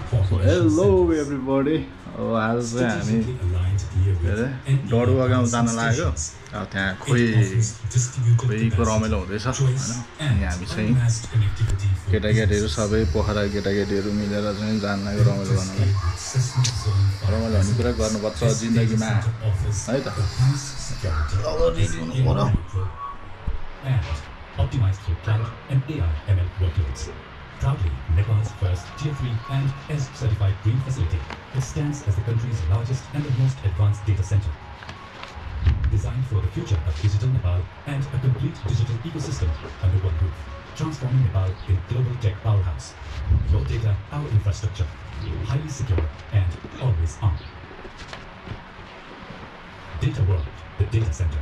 Hello everybody. आज चाहिँ हामी डडुवा गाउँ जान लाग्यो। त्यहाँ खोइको रमाइलो हुँदैछ हैन। अनि हामी चाहिँ केटाकेटीहरु सबै पोखरा केटाकेटीहरु मिलेर चाहिँ जान लाग्यो रमाइलो गर्नलाई। रमाइलो भन्ने कुरा गर्नुपर्छ जिन्दगीमा है त। Optimized through cloud and AI/ML workloads. Proudly Nepal's first Tier 3 and S certified green facility, it stands as the country's largest and the most advanced data center. Designed for the future of digital Nepal and a complete digital ecosystem under one roof, transforming Nepal in global tech powerhouse. Your data, our infrastructure, highly secure and always on. Data World, the data center.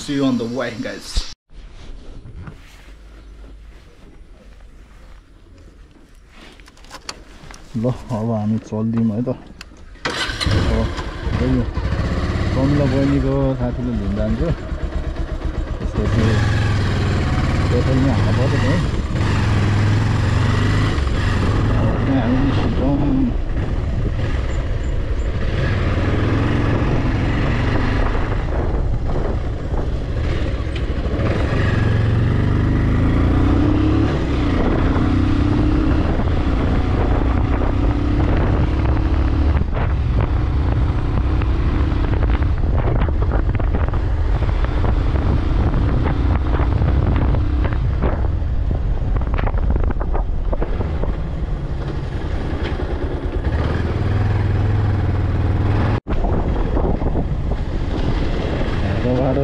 See you on the way, guys. ल अब हामी चल्दियौँ है त। कमला बहिनीको साथीले लिन जान्छु। त्यसपछि पेट्रोलमा हाल्नु पर्छ है। त्यहाँ हामी निस्किन्छौँ।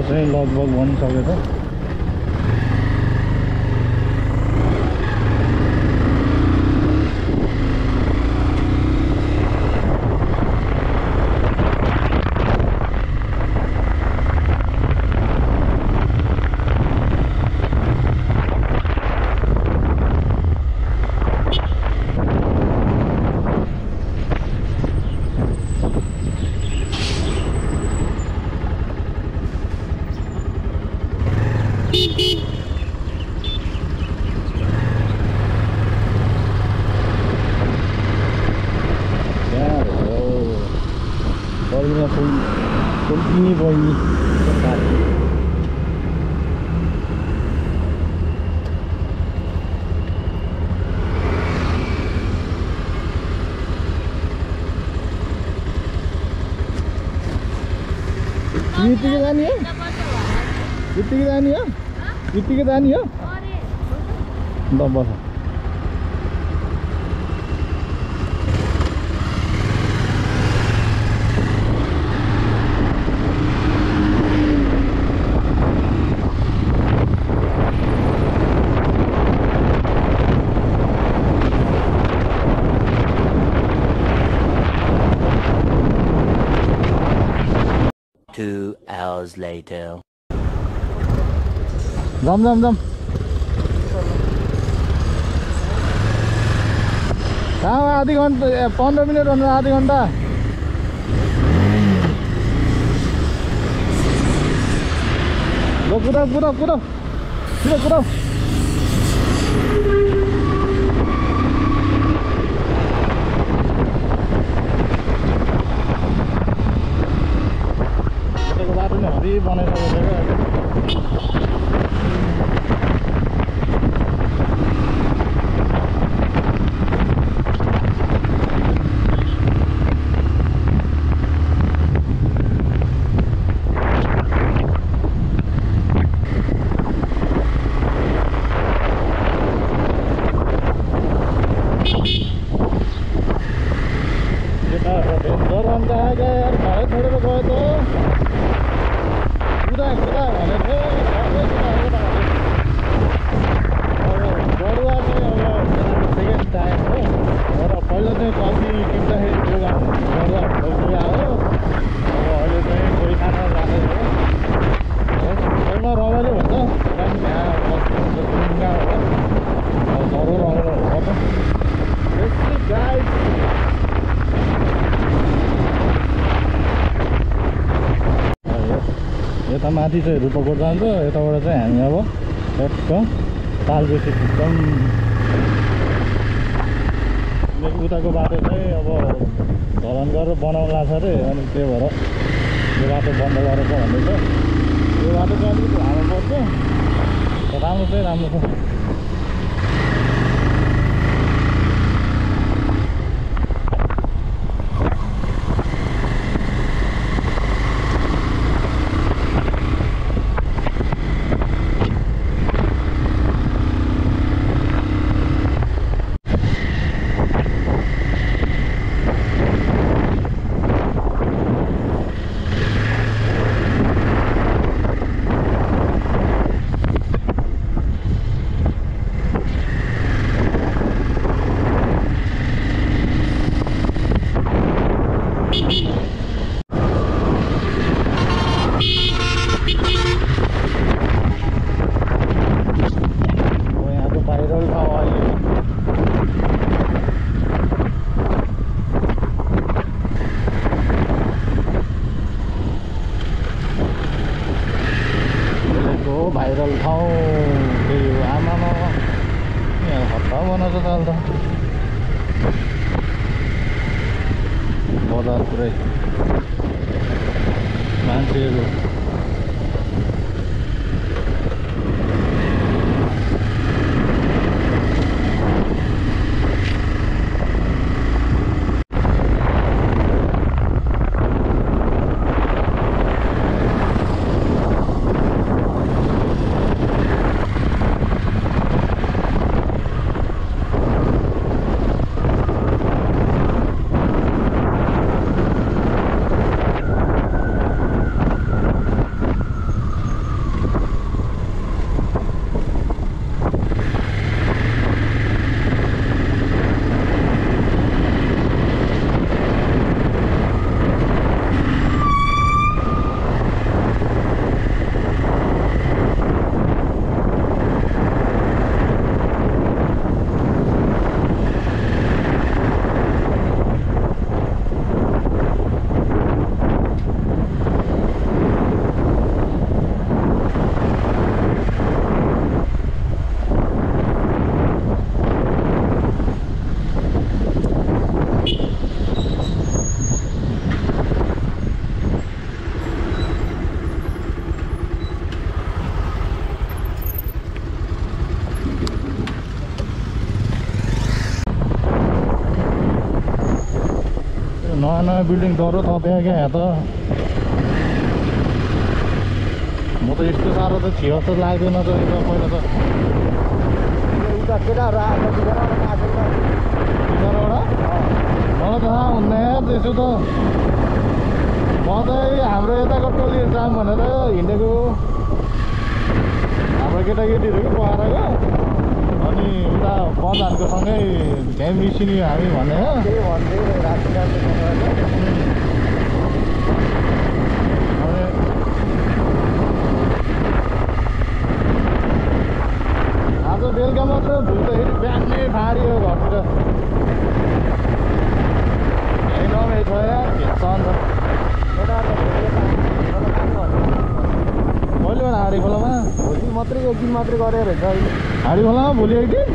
चाहिँ लगभग बनिसकेछ। Ini bawahnya besar. Ini tiga tani ya? Ini tiga tani ya? Ini tiga tani ya? Entah apa. Two hours later. Jam. कहाँ आधी घंटा 15 मिनट भन्दा आधी घंटा कुदाऊ बाटो नै हरि बनाइसकेको गरेर गयो त कुदा कुदा भनेर बढुवा चाहिँ अब सेकेन्ड टाइम हो र पहिला चाहिँ कल्ती टिप्दाखेरि बढुवा भइसक्यो हो अब अहिले चाहिँ कोही खाना जाँदैछ घरमा रमाइलो हुन्छ यहाँ ढुङ्गा हो घरको रमाइलो हुन्छ त्यस्तै गाई यता माथि चाहिँ रूपकोट जान्छ यताबाट चाहिँ हामी अब टक्क तालबेसी पुग्छौँ उताको बाटो चाहिँ अब ढलान गरेर बनाउनु लाग्छ अरे अनि त्यही भएर यो बाटो बन्द गरेको भन्दैछ यो बाटो चाहिँ अलिकति लामो पर्छ राम्रो चाहिँ राम्रो छ भाइरल ठाउँ त्यही हो आमामा यहाँ हट्टा बनाउँछ त अहिले त बजार पुरै मान्छेहरू नयाँ बिल्डिङ डह्रो थप्यो क्या यहाँ त म त यस्तो साह्रो त थियो जस्तो लाग्दैन त पहिला त उता केटाहरू आएको मलाई त थाहा हुँदैन त्यसो त म चाहिँ हाम्रो यताको टोलीहरू जाऊँ भनेर हिँडेको हाम्रो केटाकेटीहरू पकाएको अनि उता बजारको सँगै त्यहीँ मिसिने हामी भने आज बेलुका मात्र धुँदाखेरि बिहान नै फारियो घरतिर यही नभए छ यार भेट्छ कहिले भने हाडी खोलामा भोलि मात्रै एक दिन मात्रै गरेर हाडी खोलामा भोलि एक दिन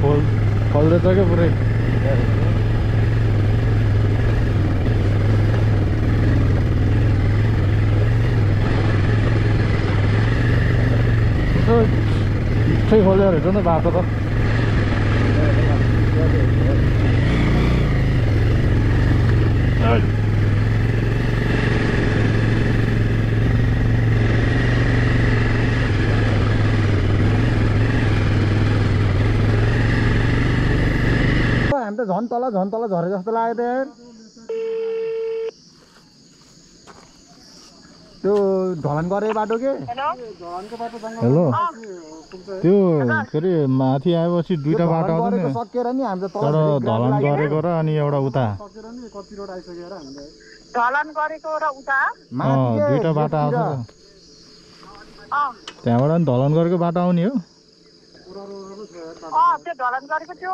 खोल्दैछ क्या पुरै ठिकै खोलेर रहेछ नि बाटो त हामी त झन् तल झरे जस्तो लाग्यो त यार त्यो ढलन गरे बाटो के हेलो त्यो के अरे माथि आएपछि दुईटा बाटो आउँछ नि सकेर नि हामी त तर ढलन गरेको र अनि एउटा उता ढलन गरेको र उता दुईटा बाटो आउँछ त्यहाँबाट नि ढलन गरेको बाटो आउने हो त्यो ढलन गरेको त्यो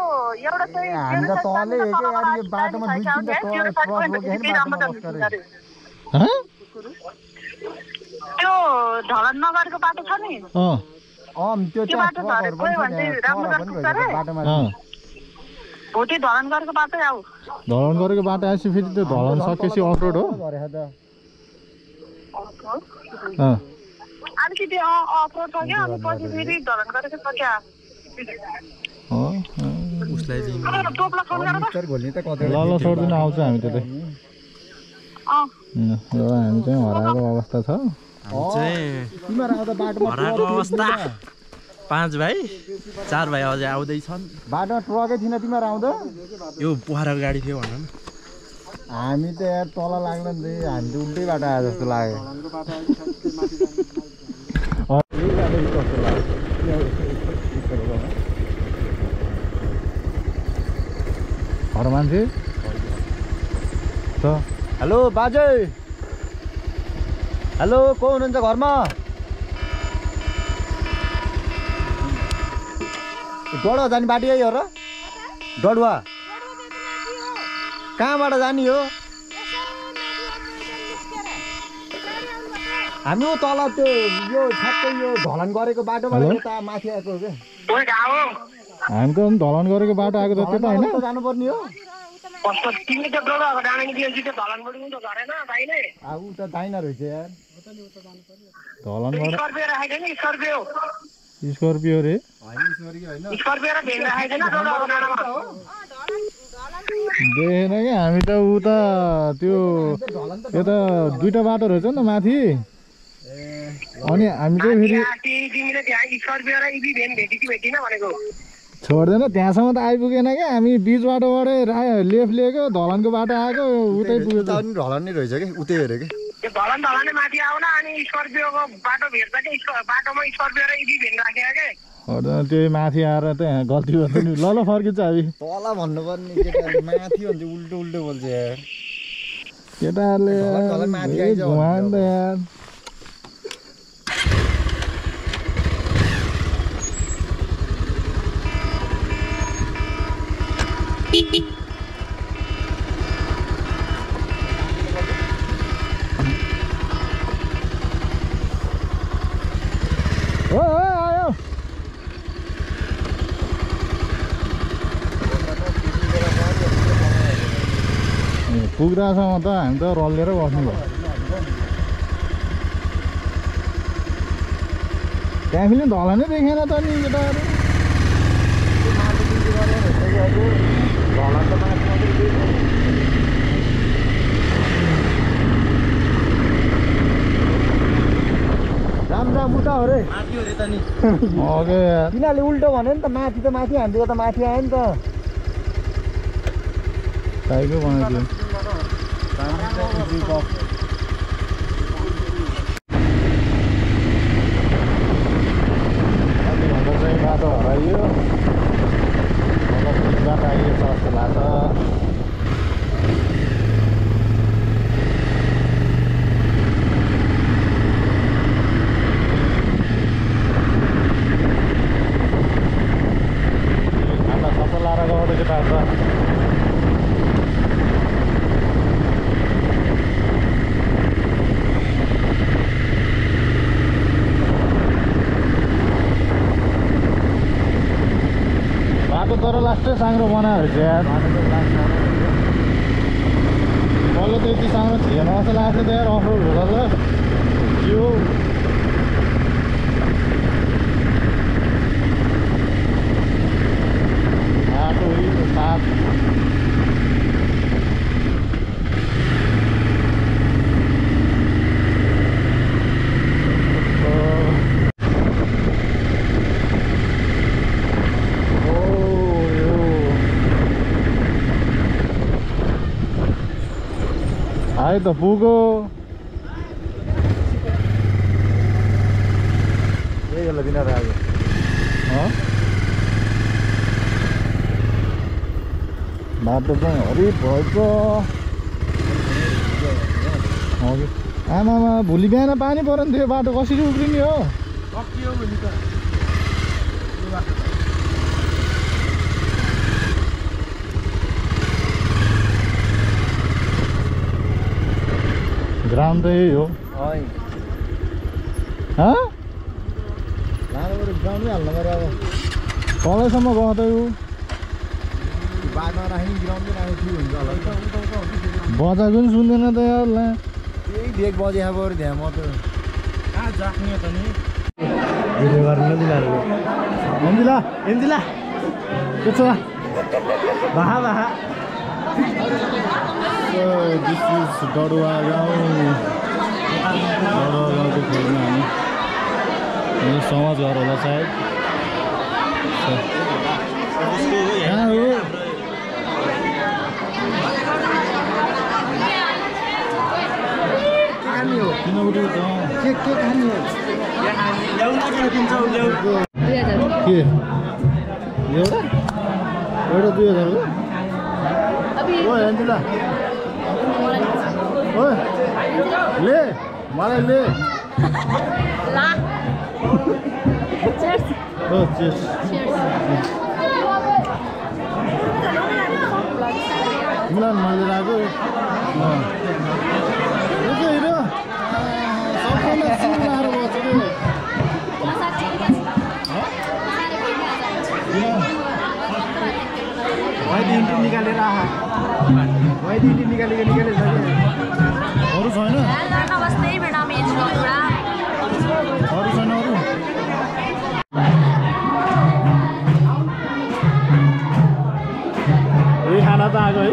एउटा चाहिँ हामी त तले के यार यो बाटोमा दुई तीनटा ट्रक रोकेर त्यो ढलन नगरेको बाटो छ नि त्यो बाटो झरेको भने राम्रो बाटोमा भोलि ढलन गरेको बाटो आऊ ढलन गरेको बाटो आएपछि फेरि त्यो ढलन सकेपछि अफ रोड हो अलिकति अफ रोड छ क्या अनि पछि फेरि ढलन गरेको छ क्या ल छोड्दिनु आउँछ हामी त्यतै हामी चाहिँ हराएको अवस्था छ हराएको अवस्था 5 भाइ 4 भाइ अझै आउँदैछन् बाटोमा ट्रकै थिएन तिमीहरू आउँदा यो पोखराको गाडी थियो भन न हामी त यार तल लाग्दैन नि हामी त उल्टै बाटो आयो जस्तो लाग्यो घर मान्छे हेलो बाजे हेलो को हुनुहुन्छ घरमा डडुवा जाने बाटो यही हो र डडुवा कहाँबाट जाने हो हामी तल त्यो यो ठ्याक्कै यो ढलन गरेको बाटोबाट यता माथि आएको हो क्या हामी त ढलन गरेको बाटो आएको त त्यो त होइन जानुपर्ने हो ऊ त दाइना रहेछ यार ढलन स्कर्पियो रे देखेन क्या हामी त ऊ त त्यो त दुईटा बाटो रहेछ नि त माथि अनि हामी चाहिँ फेरि छोड्दैन त्यहाँसम्म त आइपुगेन क्या हामी बिच बाटोबाटै लेफ्ट लिएको ढलनको बाटो आएको उतै पुगेको ढलन नै रहेछ कि उतै हेऱ्यो कि त्यो माथि आएर त्यहाँ गल्ती गर्छ नि ल फर्किन्छ हामी तल भन्नुपर्ने केटाहरूले माथि भन्छ उल्टो उल्टो बोल्छ यार केटाहरूले घुमायो नि त यार आयो पुग्दासम्म त हामी त रल्लेर बस्नु भयो त्यहाँ फेरि ढलनै देखेन त नि केटाहरू राम उता हो रे तिनीहरूले उल्टो भन्यो नि त माथि हाम्रो त माथि आयो नि त टाइपै बनाइदियो बाटो हराइयो बाटो आइयो जस्तो लाग्छ तर लास्टै साङ्ग्रो बनाएर यार बल्ल त यति साङ्ग्रो थिएन जस्तो लाग्थ्यो त यार अफरोड हुँदा त यो बाटो साथ आयो त पुगो यसलाई बिना आयो बाटो चाहिँ हरित भएछ आमामा भोलि बिहान पानी पऱ्यो नि थियो बाटो कसरी उक्रिने हो ग्राउन्ड त यही हो ग्राउन्डमै हाल्नु पऱ्यो अब तलैसम्म गयो त यो बाटोमा राख्ने ग्राउन्डमै राख्ने ठिक हुन्छ होला बजाएको पनि सुन्दैन त यार यही भेग बजे अब त्यहाँ म त कहाँ जाक्ने त नि भिडियो गर्नु एन्जिला एन्जिला के छ बाहा बाहा दिस इज डडुवा गाउँ गाउँको खोज्नु हामी समाज घर होला सायद कहाँ हो किन उठ्यो त के खाने हो के एउटा 2000 हो ओ एन्जिला ओए ले मलाई ले ला चेयर्स ओ चेयर्स मिलन मैले राख्यो हेर सबैले सुनाएर बसेको वाइडिन्टी निकालेर आहा वाइडिन्टी निकालेर छ अरू छैन अरू छैन अरू यही खाना त आएको है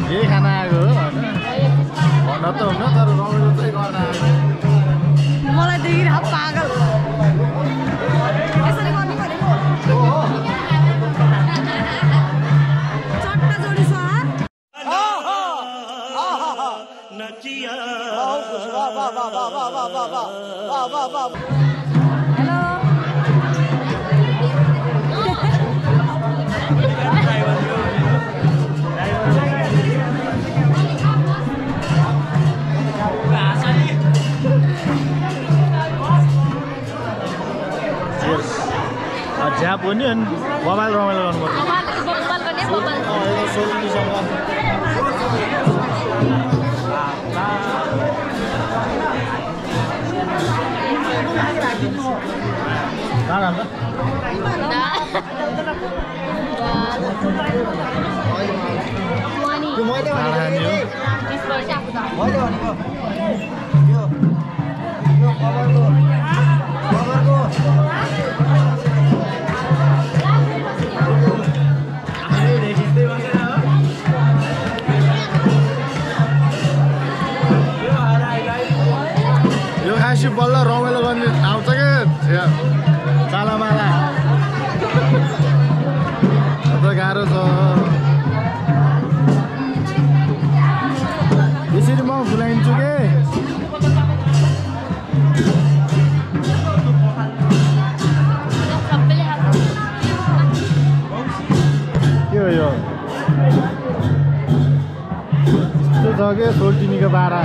यही खाना आएको हो भन्न त हुन्न तर रमाइलो चाहिँ गर्न आएको मलाई देखिर पागल यसरी गर्नु भनेको चट्टा जोडी सर नचिया हेलो झ्याप हो नि अनि मोबाइल रमाइलो गर्नुपर्छ यो खासी बल्ल रमाइलो गर्ने आउँछ क्या चालामाला गाह्रो छ यसरी म भुलाइन्छु के के हो यो यस्तो छ के सोल्टिनीको बारा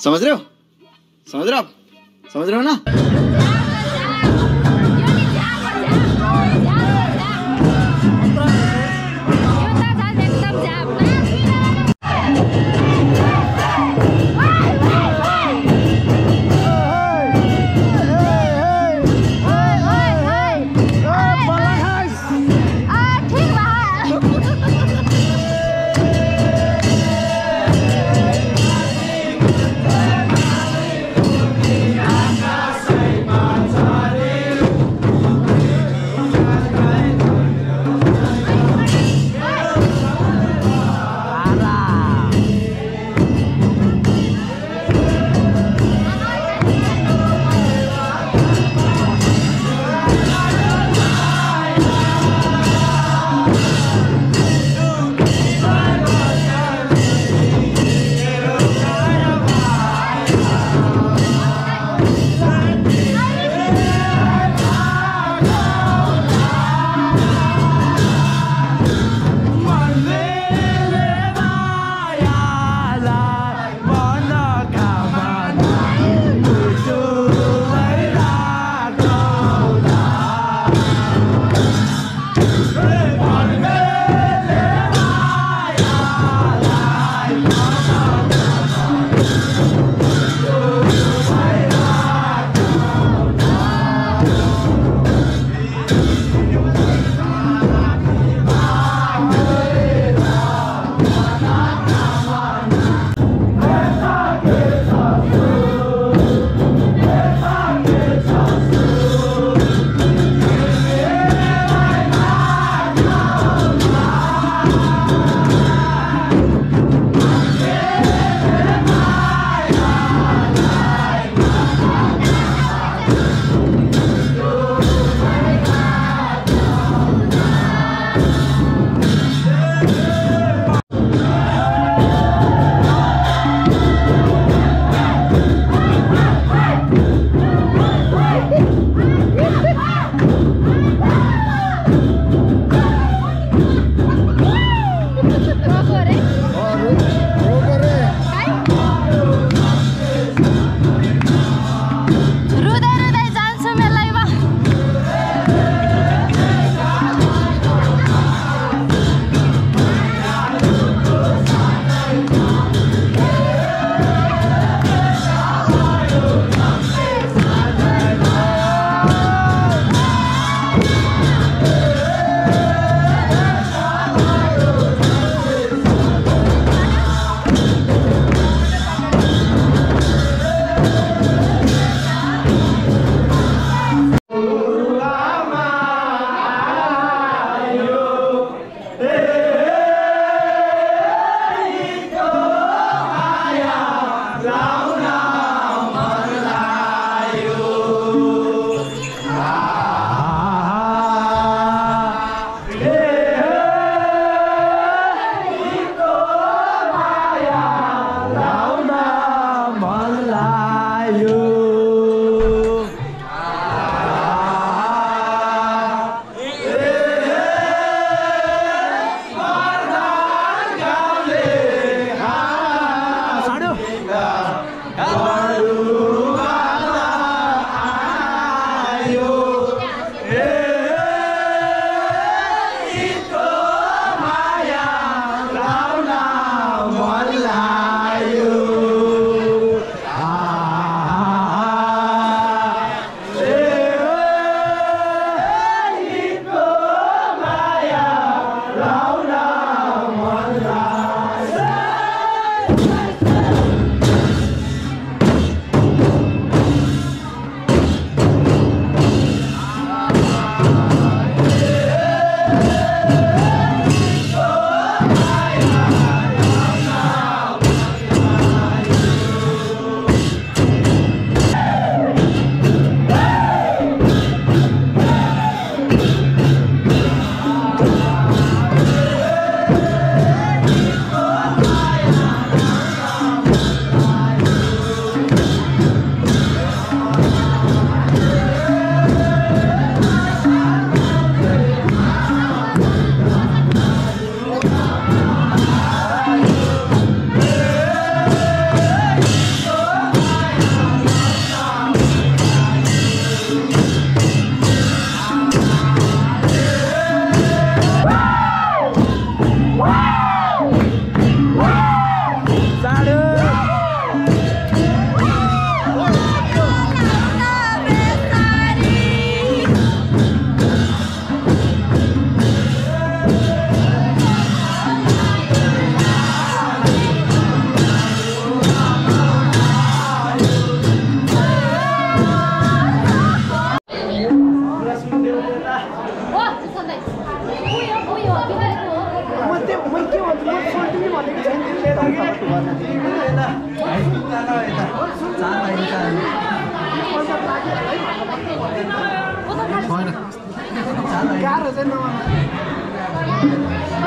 समझ रहे हो ना?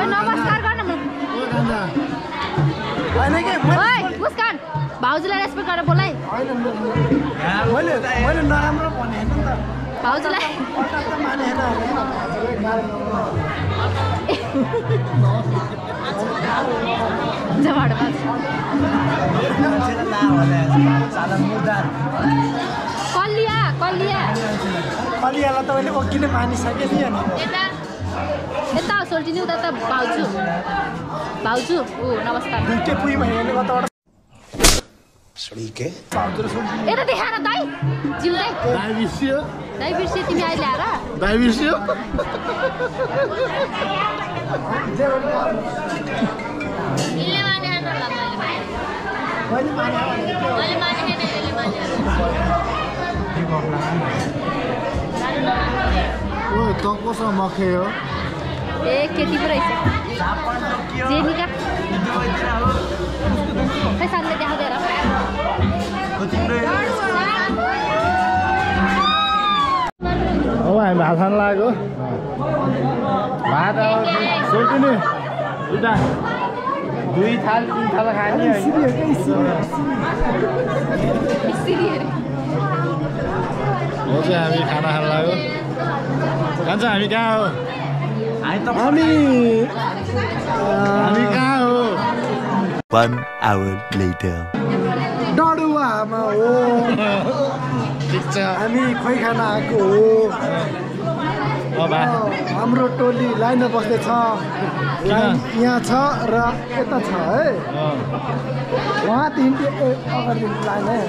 नमस्कार गर्न मुस्कान भाउजूलाई रेस्पेक्ट गरेर बोलाइ मैले नराम्रो भने हैन नि त भाउजूलाई जमाड कलिया कलिया कलियालाई तपाईँले ओकिने मानिसके नि अनि यता यता सोल्टिनी उता त भाउजू भाउजू ओ नमस्कार दुईटै पुइ भइहाल्यो कताबाट यता देखाएर दाइ जिम दाइ दाइ बिर्सियो दाइ बिर्सियो तिमी अहिले आएर दाइ बिर्सियो ओ त कोसँग मखे हो ए केटी पो रहेछ जेनिका खै सानले देखाउँदै र अब हामी भात खान लाग्यो भात सोल्टिनी उता 2 थाल 3 थाल खाने हो चाहिँ हामी खाना खान लाग्यो खान्छ हामी कहाँ हो हामी कहाँ हो 1 hour later डडुवामा हो ठिक छ हामी खोइ खान आएको हो हाम्रो टोली लाइनमा बस्दैछ यहाँ छ र यता छ है वहाँ तिनटे अगाडि लाइन है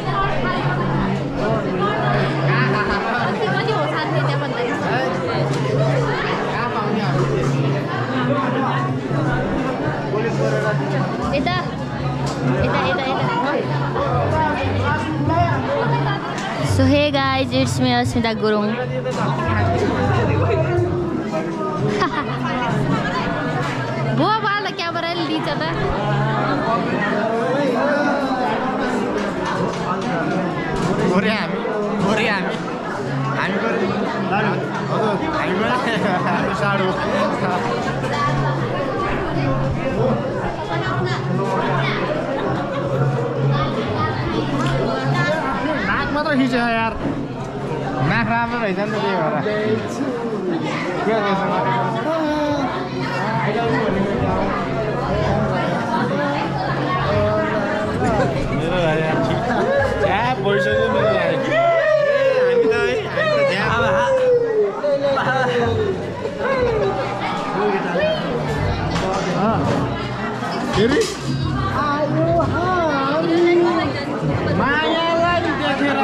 यता यता यता यता So hey guys, it's me Asmita Gurung. Boa bala camera li chata. गोरे हामी हामी गरे हामी साडो नाक मात्र खिच्छ यार नाक राम्रो रहेछ नि त त्यही भएर मेरो भाइ यार ठिक च्याप भइसक्यो मेरो भाइ फेरि मायालाई देखेर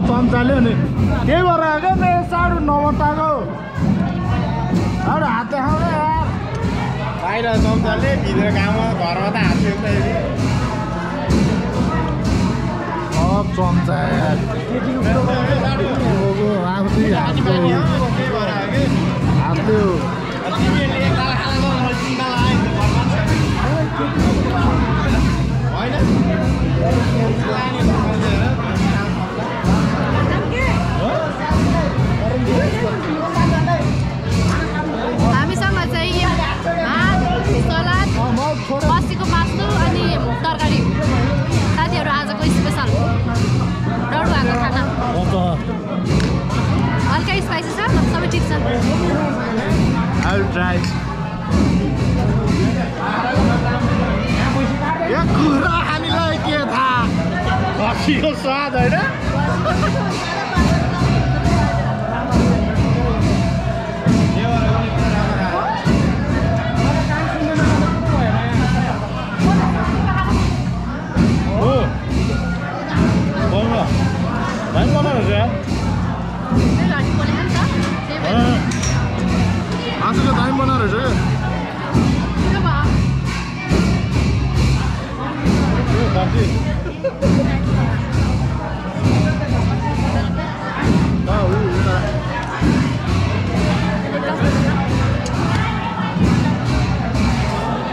चम्चाल्यो नि त्यही भएर आएको मेरो साढे 9 बट्टाको हात देखाउने यार बाहिर चम्चाले भित्र गाउँमा घरमा त हात देख्दै चम्चा यार हातले हामीसँग चाहिँ भात सलाद बसीको मासु अनि तरकारी साथीहरू आजको स्पेसल डडुवाको खाना हल्का स्पाइसी छ सबै ठिक छ यो कुरा हामीलाई के थाहा खसीको स्वाद होइन दामी बनाएको छ आजको दामी बनाएको रहेछ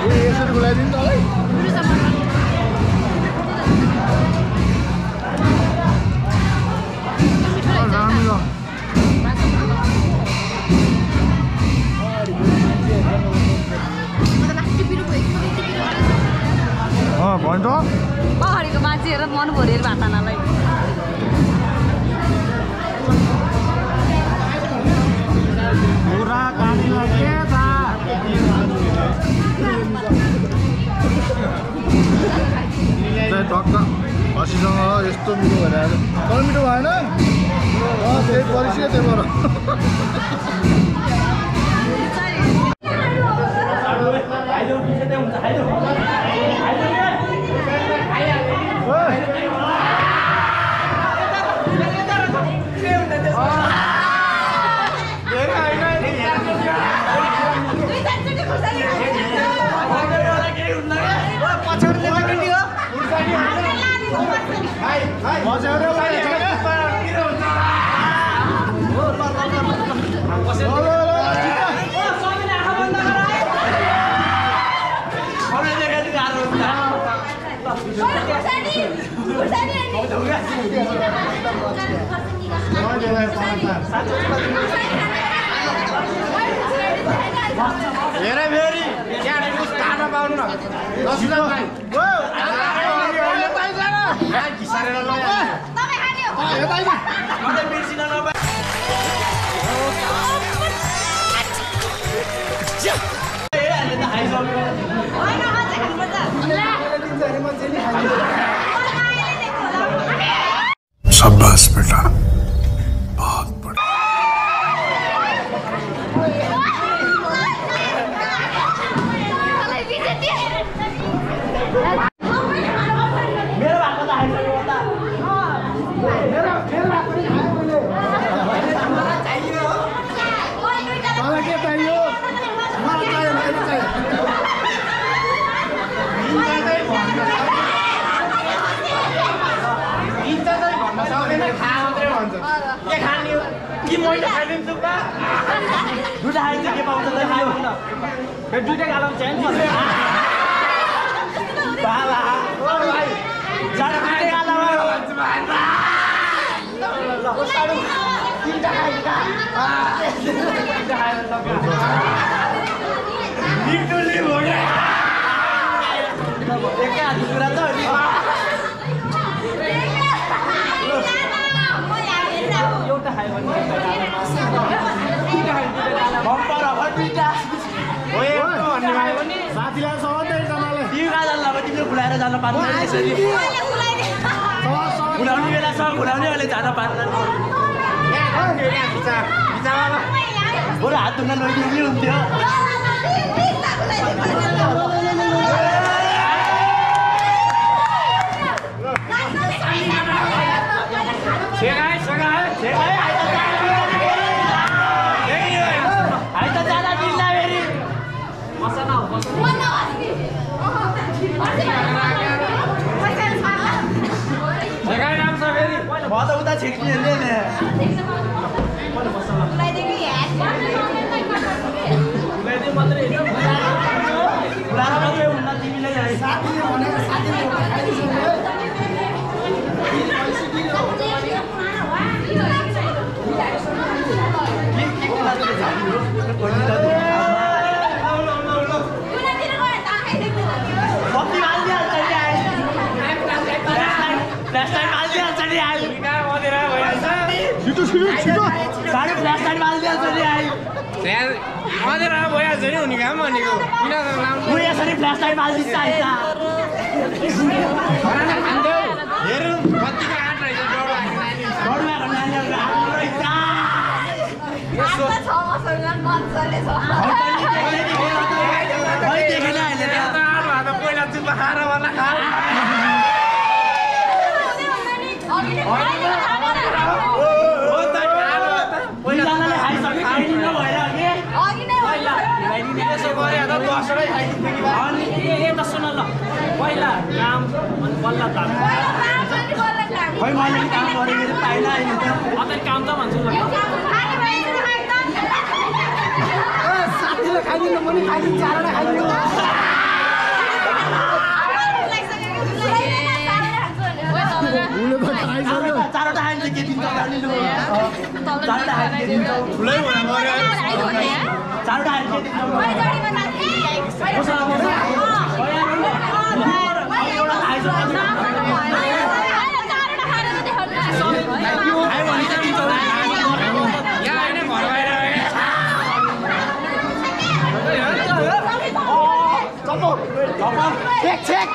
फेरि यसरी खुलाइदिनु तपाईँ राम्रो भन्छ अगाडिको मान्छे हेर मन भरेर भातानालाई पुरा काटीलाई के छ टक्क हसीसँग यस्तो मिठो भएर आयो तर मिठो भएन त्यही परिसक्यो त्यही भएर हेरे फेरि त्यहाँ खाना पाउनु न शाबाश बेटा बहुत बड़ा साथीलाई सबै जनाले तिम्रो खुलाएर जान पार्दैन यसरी खुलाउने बेला सब खुलाउने अहिले जान पार्दैन बरु हात धुन लैदिनु हुन्थ्यो म त उता छिक्ने पहिला काम अनि बल्ल काम खै मैले काम गरेको त पाइन अहिले त अझै काम त भन्छु ल साथीले खाइदिनु पनि खाइदिनु चारवटा खाइदिनु चारवटा खाइन्छ के दिन्छ चारवटा खाइन्छ के दिन्छ ठुलै हुन गयो चारवटा खाइन्छ के check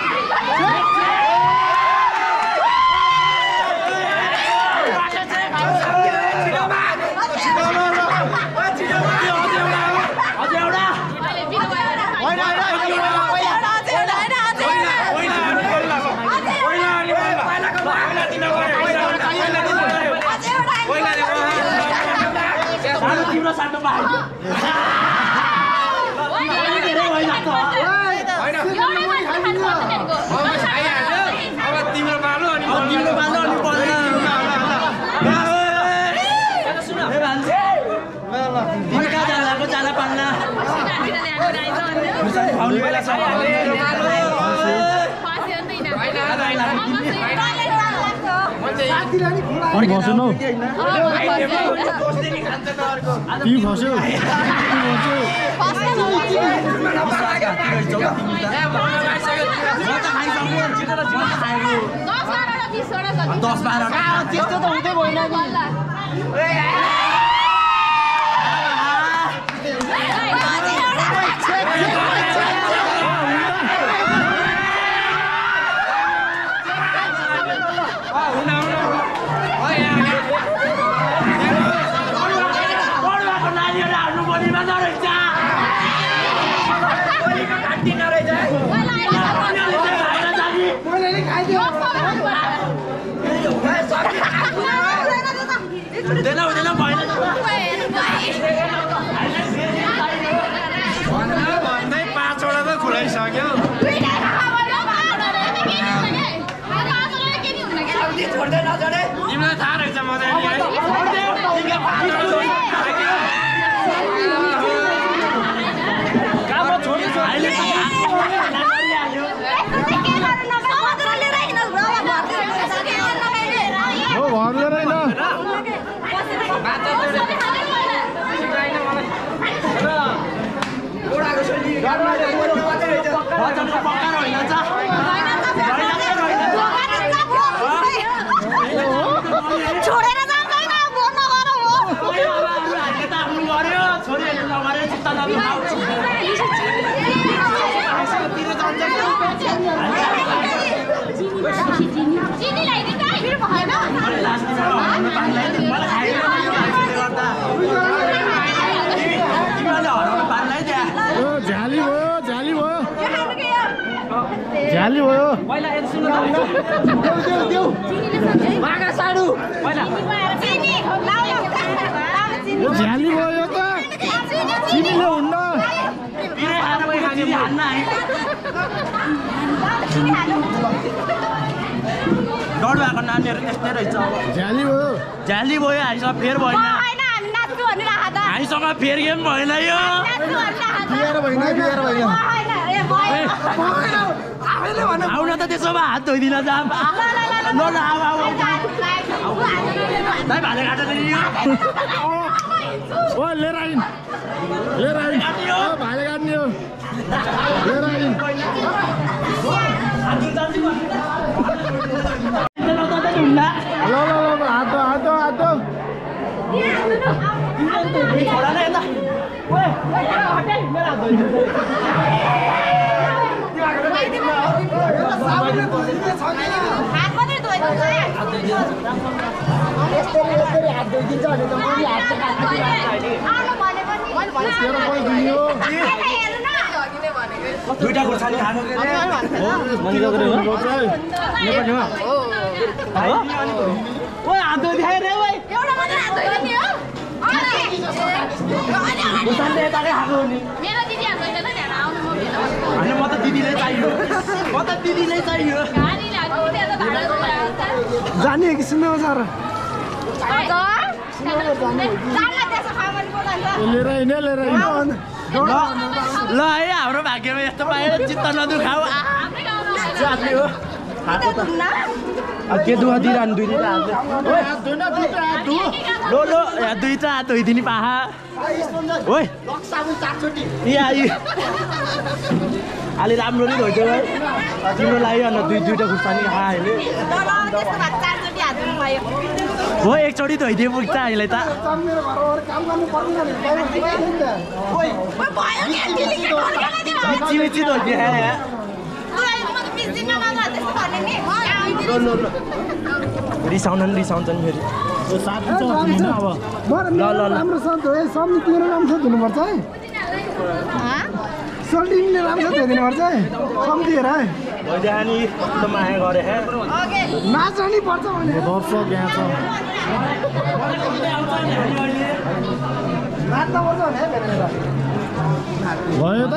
झाली भयो पहिला एक सुन देऊ मागा साडु पहिला झाली भयो त चिनीले हुन्न पिरे खाएर पनि खाने हान्न है डर भएको नानीहरु त्यस्तै रहेछ अब झाली भयो हामीसँग फेर भएन हामीसँग फेर गेम भएन यो बियर भएन आउन त त्यसो भए हात धोइदिन जाम ल आऊ दाइ भाले काट्छ नि ओ लिएर आइन भाले काट्ने हो लिएर आइन ल हात दुईटा खुर्सानी खानु के रे ओए हात धोइदिए रे ओए एउटा मात्र हात धोइदियो नि हो खुर्सानी यताकै खाएको नि मेरो दिदी हात धोइदैन नि आउनु म म त दिदीले चाहियो दिदी नै चाहियो जाने कि सुन्नु सर लिएर ल है हाम्रो भाग्यमा यस्तो पाएर चित्त नदुखाऊ जाति हो के दुःख दिइरहनु दुईटा लो लो दुईटा हात धोइदिने पाहा ओइ अलि राम्रो नि धोइदियो है तिम्रो लागि अन्त दुईटा खुर्सानी खा अहिले हो एकचोटि धोइदियो पुग्छ अहिले त मिची धोइदियो रिसाउँछन् फेरि राम्रोसँग धोए सब्जी तिम्रो राम्रोसँग धुनुपर्छ है सल्टिङले राम्रोसँग धोइदिनुपर्छ है सब्जी हेर है नि माया गरे नाच्नै पर्छ भने दर्शक यहाँ छ नाच्न पर्छ भने भयो त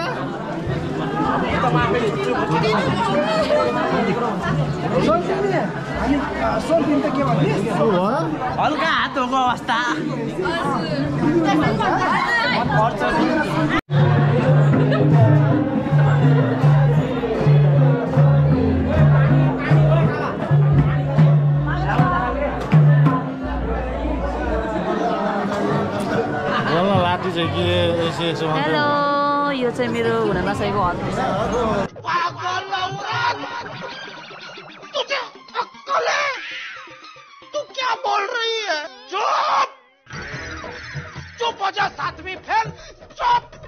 हल्का हात धोको अवस्था लाठी चाहिँ के यसो हेलो यो चाहिँ मेरो हुन नसकेको हात तू क्या बोल रही है? चुप! चुप हो जा सातवीं फेल! चुप!